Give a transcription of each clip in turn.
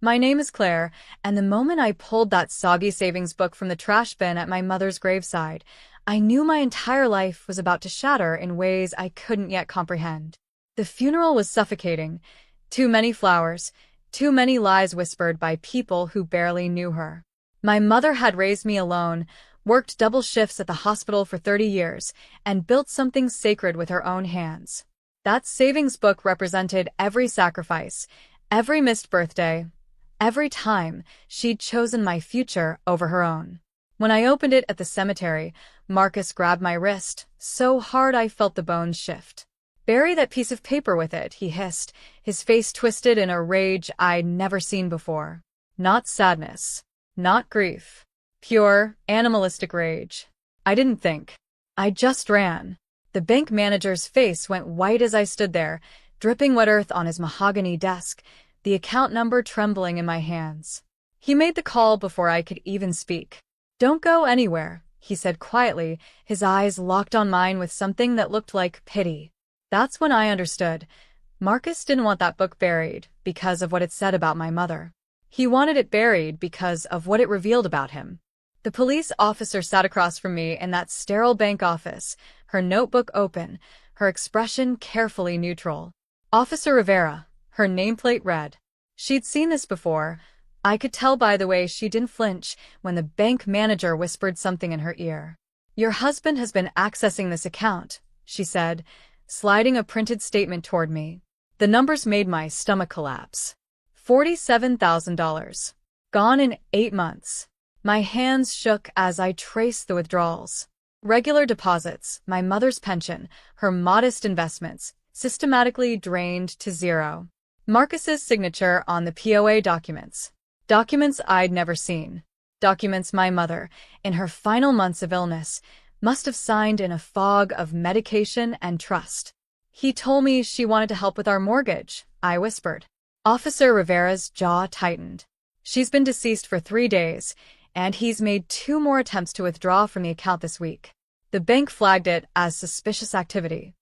My name is Claire, and the moment I pulled that soggy savings book from the trash bin at my mother's graveside, I knew my entire life was about to shatter in ways I couldn't yet comprehend. The funeral was suffocating. Too many flowers, too many lies whispered by people who barely knew her. My mother had raised me alone, worked double shifts at the hospital for 30 years, and built something sacred with her own hands. That savings book represented every sacrifice, every missed birthday, every time she'd chosen my future over her own. When I opened it at the cemetery, Marcus grabbed my wrist, so hard I felt the bones shift. "Bury that piece of paper with it," he hissed, his face twisted in a rage I'd never seen before. Not sadness, not grief. Pure, animalistic rage. I didn't think. I just ran. The bank manager's face went white as I stood there, dripping wet earth on his mahogany desk, the account number trembling in my hands. He made the call before I could even speak. "Don't go anywhere," he said quietly, his eyes locked on mine with something that looked like pity. That's when I understood. Marcus didn't want that book buried because of what it said about my mother. He wanted it buried because of what it revealed about him. The police officer sat across from me in that sterile bank office, her notebook open, her expression carefully neutral. Officer Rivera, her nameplate read. She'd seen this before. I could tell by the way she didn't flinch when the bank manager whispered something in her ear. "Your husband has been accessing this account," she said, sliding a printed statement toward me. The numbers made my stomach collapse. $47,000. Gone in 8 months. My hands shook as I traced the withdrawals. Regular deposits, my mother's pension, her modest investments, systematically drained to zero. Marcus's signature on the POA documents. Documents I'd never seen. Documents my mother, in her final months of illness, must have signed in a fog of medication and trust. "He told me she wanted to help with our mortgage," I whispered. Officer Rivera's jaw tightened. "She's been deceased for 3 days, and he's made 2 more attempts to withdraw from the account this week." The bank flagged it as suspicious activity.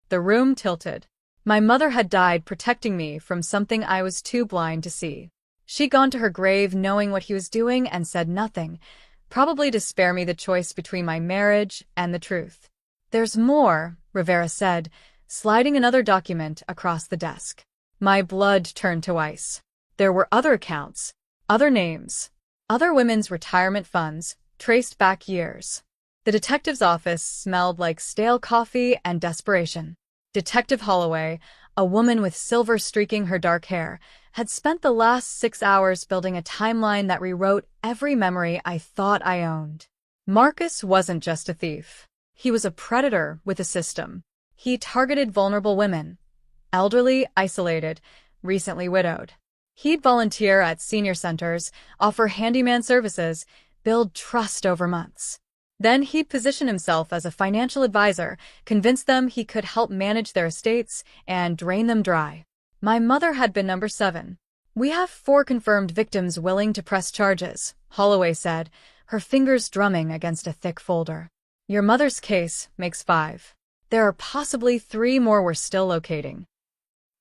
The room tilted. My mother had died protecting me from something I was too blind to see. She'd gone to her grave knowing what he was doing and said nothing, probably to spare me the choice between my marriage and the truth. "There's more," Rivera said, sliding another document across the desk. My blood turned to ice. There were other accounts, other names, other women's retirement funds, traced back years. The detective's office smelled like stale coffee and desperation. Detective Holloway, a woman with silver streaking her dark hair, had spent the last 6 hours building a timeline that rewrote every memory I thought I owned. Marcus wasn't just a thief. He was a predator with a system. He targeted vulnerable women, elderly, isolated, recently widowed. He'd volunteer at senior centers, offer handyman services, build trust over months. Then he'd position himself as a financial advisor, convince them he could help manage their estates, and drain them dry. My mother had been number 7. "We have 4 confirmed victims willing to press charges," Holloway said, her fingers drumming against a thick folder. "Your mother's case makes 5. There are possibly 3 more we're still locating."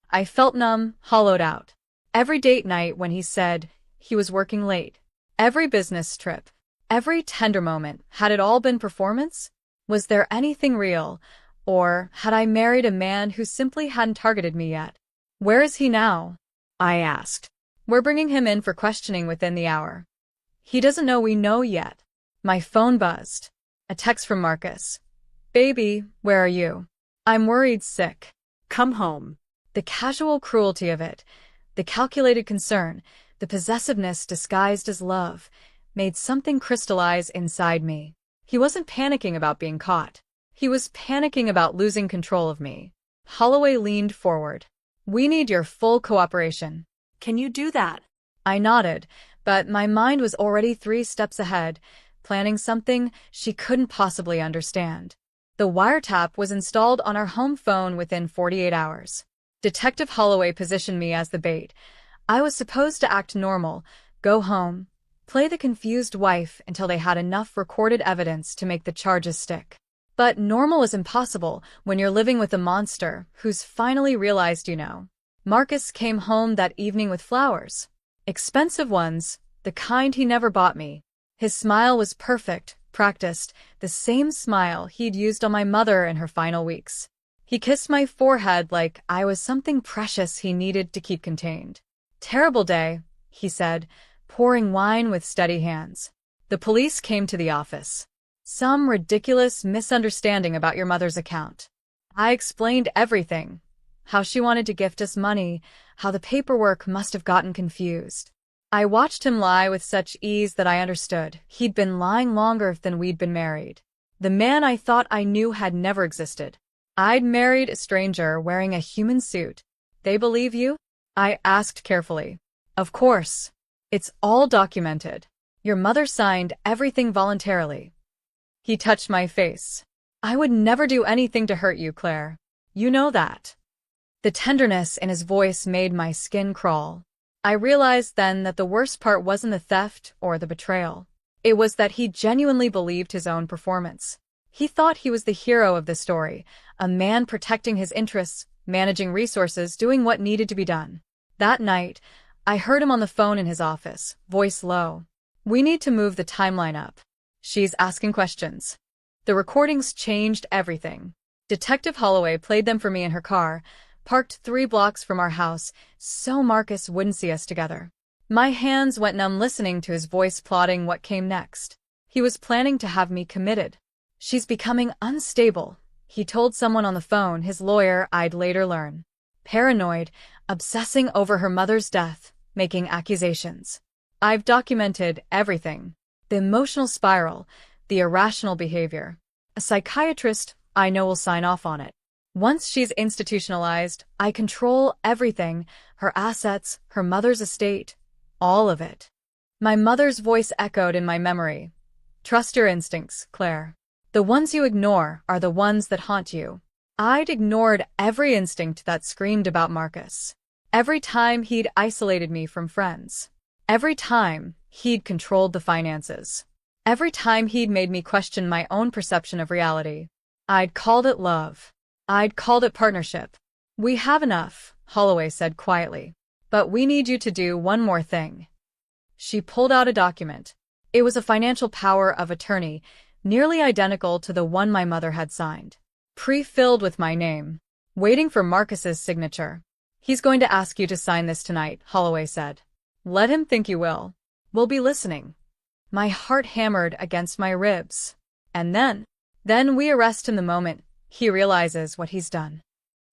I felt numb, hollowed out. Every date night when he said he was working late. Every business trip. Every tender moment. Had it all been performance? Was there anything real? Or had I married a man who simply hadn't targeted me yet? "Where is he now?" I asked. "We're bringing him in for questioning within the hour." "He doesn't know we know yet." My phone buzzed. A text from Marcus. "Baby, where are you? I'm worried sick. Come home." The casual cruelty of it, the calculated concern, the possessiveness disguised as love, made something crystallize inside me. He wasn't panicking about being caught. He was panicking about losing control of me. Holloway leaned forward. "We need your full cooperation." Can you do that? I nodded, but my mind was already 3 steps ahead, planning something she couldn't possibly understand. The wiretap was installed on our home phone within 48 hours. Detective Holloway positioned me as the bait. I was supposed to act normal, go home, play the confused wife until they had enough recorded evidence to make the charges stick. But normal is impossible when you're living with a monster who's finally realized you know. Marcus came home that evening with flowers. Expensive ones, the kind he never bought me. His smile was perfect, practiced, the same smile he'd used on my mother in her final weeks. He kissed my forehead like I was something precious he needed to keep contained. "Terrible day," he said, pouring wine with steady hands. "The police came to the office. Some ridiculous misunderstanding about your mother's account." I explained everything. How she wanted to gift us money, how the paperwork must have gotten confused. I watched him lie with such ease that I understood. He'd been lying longer than we'd been married. The man I thought I knew had never existed. I'd married a stranger wearing a human suit. "They believe you?" I asked carefully. "Of course. It's all documented. Your mother signed everything voluntarily." He touched my face. "I would never do anything to hurt you, Claire. You know that." The tenderness in his voice made my skin crawl. I realized then that the worst part wasn't the theft or the betrayal. It was that he genuinely believed his own performance. He thought he was the hero of the story, a man protecting his interests, managing resources, doing what needed to be done. That night, I heard him on the phone in his office, voice low. "We need to move the timeline up. She's asking questions." The recordings changed everything. Detective Holloway played them for me in her car, parked 3 blocks from our house, so Marcus wouldn't see us together. My hands went numb listening to his voice plotting what came next. He was planning to have me committed. "She's becoming unstable," he told someone on the phone, his lawyer, I'd later learn. "Paranoid, obsessing over her mother's death, making accusations." I've documented everything. The emotional spiral, the irrational behavior. A psychiatrist I know will sign off on it. Once she's institutionalized, I control everything, her assets, her mother's estate, all of it. My mother's voice echoed in my memory. "Trust your instincts, Claire. The ones you ignore are the ones that haunt you." I'd ignored every instinct that screamed about Marcus. Every time he'd isolated me from friends. Every time he'd controlled the finances. Every time he'd made me question my own perception of reality. I'd called it love. I'd called it partnership. "We have enough," Holloway said quietly. "But we need you to do one more thing." She pulled out a document. It was a financial power of attorney, nearly identical to the one my mother had signed. Pre-filled with my name. Waiting for Marcus's signature. "He's going to ask you to sign this tonight," Holloway said. "Let him think you will. We'll be listening." My heart hammered against my ribs. And then we arrest him the moment he realizes what he's done.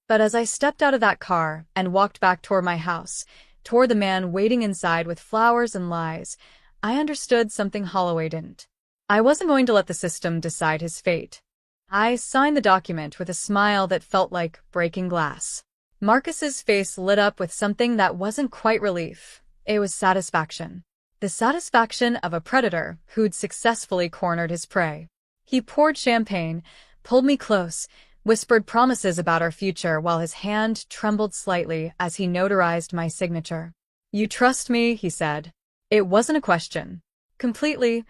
But as I stepped out of that car and walked back toward my house, toward the man waiting inside with flowers and lies, I understood something Holloway didn't. I wasn't going to let the system decide his fate. I signed the document with a smile that felt like breaking glass. Marcus's face lit up with something that wasn't quite relief. It was satisfaction. The satisfaction of a predator who'd successfully cornered his prey. He poured champagne, pulled me close, whispered promises about our future while his hand trembled slightly as he notarized my signature. "You trust me," he said. It wasn't a question. "Completely."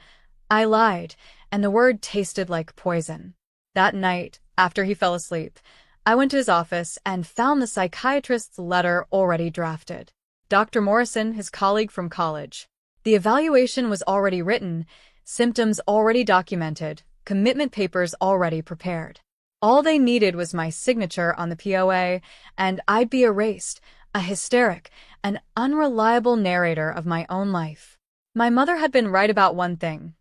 I lied, and the word tasted like poison. That night, after he fell asleep, I went to his office and found the psychiatrist's letter already drafted. Dr. Morrison, his colleague from college. The evaluation was already written, symptoms already documented, commitment papers already prepared. All they needed was my signature on the POA, and I'd be erased, a hysteric, an unreliable narrator of my own life. My mother had been right about one thing.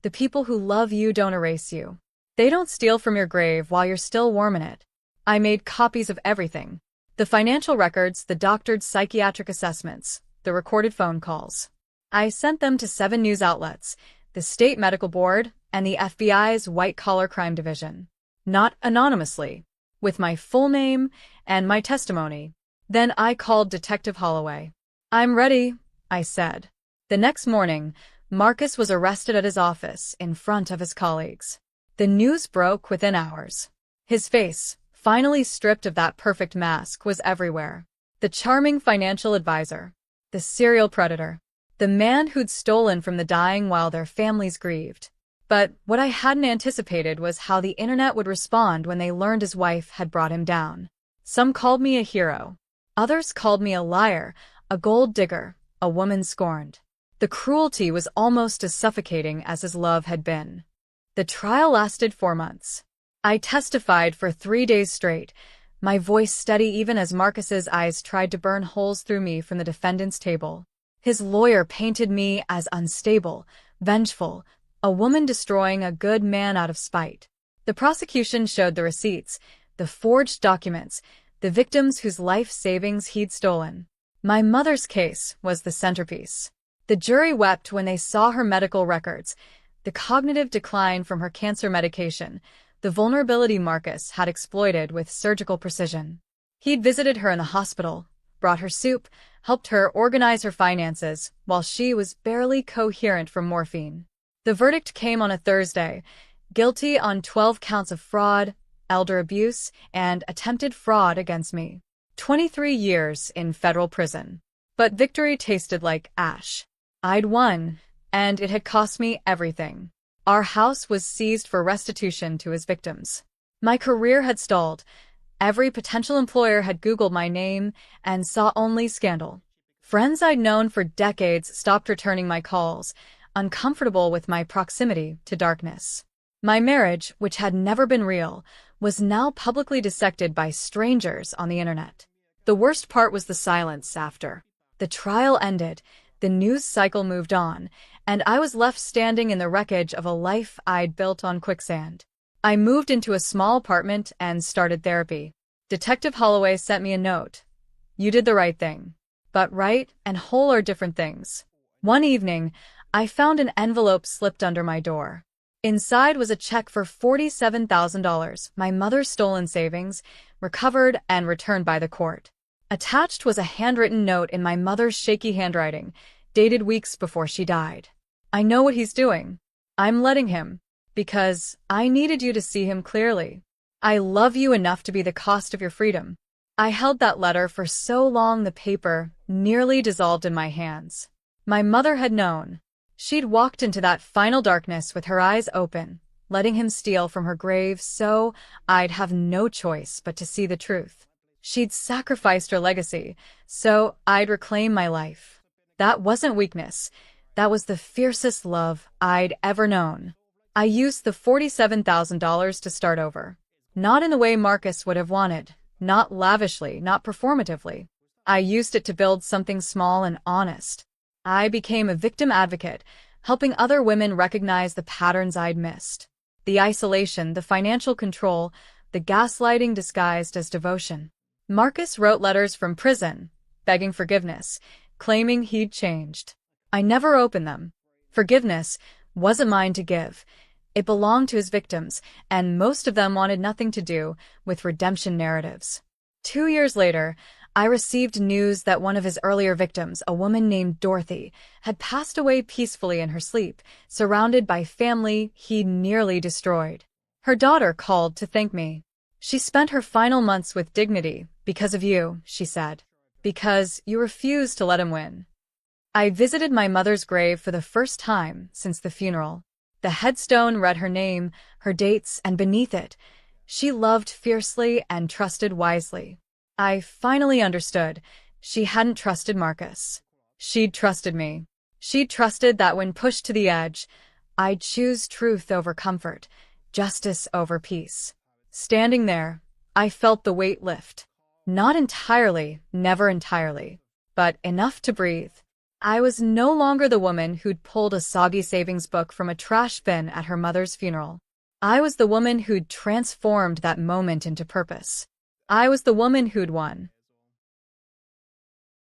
The people who love you don't erase you. They don't steal from your grave while you're still warm in it. I made copies of everything. The financial records, the doctored psychiatric assessments, the recorded phone calls. I sent them to 7 news outlets, the State Medical Board, and the FBI's White-Collar Crime Division. Not anonymously, with my full name and my testimony. Then I called Detective Holloway. "I'm ready," I said. The next morning, Marcus was arrested at his office in front of his colleagues. The news broke within hours. His face, finally stripped of that perfect mask, was everywhere. The charming financial advisor. The serial predator. The man who'd stolen from the dying while their families grieved. But what I hadn't anticipated was how the internet would respond when they learned his wife had brought him down. Some called me a hero. Others called me a liar, a gold digger, a woman scorned. The cruelty was almost as suffocating as his love had been. The trial lasted 4 months. I testified for 3 days straight, my voice steady even as Marcus's eyes tried to burn holes through me from the defendant's table. His lawyer painted me as unstable, vengeful, a woman destroying a good man out of spite. The prosecution showed the receipts, the forged documents, the victims whose life savings he'd stolen. My mother's case was the centerpiece. The jury wept when they saw her medical records, the cognitive decline from her cancer medication, the vulnerability Marcus had exploited with surgical precision. He'd visited her in the hospital, brought her soup, helped her organize her finances, while she was barely coherent from morphine. The verdict came on a Thursday, guilty on 12 counts of fraud, elder abuse, and attempted fraud against me. 23 years in federal prison. But victory tasted like ash. I'd won, and it had cost me everything. Our house was seized for restitution to his victims. My career had stalled. Every potential employer had Googled my name and saw only scandal. Friends I'd known for decades stopped returning my calls, uncomfortable with my proximity to darkness. My marriage, which had never been real, was now publicly dissected by strangers on the internet. The worst part was the silence after. The trial ended, the news cycle moved on, and I was left standing in the wreckage of a life I'd built on quicksand. I moved into a small apartment and started therapy. Detective Holloway sent me a note. "You did the right thing. But right and whole are different things." One evening, I found an envelope slipped under my door. Inside was a check for $47,000, my mother's stolen savings, recovered and returned by the court. Attached was a handwritten note in my mother's shaky handwriting, dated weeks before she died. "I know what he's doing. I'm letting him, because I needed you to see him clearly. I love you enough to be the cost of your freedom." I held that letter for so long the paper nearly dissolved in my hands. My mother had known. She'd walked into that final darkness with her eyes open, letting him steal from her grave so I'd have no choice but to see the truth. She'd sacrificed her legacy, so I'd reclaim my life. That wasn't weakness. That was the fiercest love I'd ever known. I used the $47,000 to start over. Not in the way Marcus would have wanted, not lavishly, not performatively. I used it to build something small and honest. I became a victim advocate, helping other women recognize the patterns I'd missed. The isolation, the financial control, the gaslighting disguised as devotion. Marcus wrote letters from prison, begging forgiveness, claiming he'd changed. I never opened them. Forgiveness wasn't mine to give. It belonged to his victims, and most of them wanted nothing to do with redemption narratives. 2 years later, I received news that one of his earlier victims, a woman named Dorothy, had passed away peacefully in her sleep, surrounded by family he'd nearly destroyed. Her daughter called to thank me. "She spent her final months with dignity, because of you," she said. "Because you refused to let him win." I visited my mother's grave for the first time since the funeral. The headstone read her name, her dates, and beneath it, "She loved fiercely and trusted wisely." I finally understood. She hadn't trusted Marcus. She'd trusted me. She'd trusted that when pushed to the edge, I'd choose truth over comfort, justice over peace. Standing there, I felt the weight lift. Not entirely, never entirely, but enough to breathe. I was no longer the woman who'd pulled a soggy savings book from a trash bin at her mother's funeral. I was the woman who'd transformed that moment into purpose. I was the woman who'd won.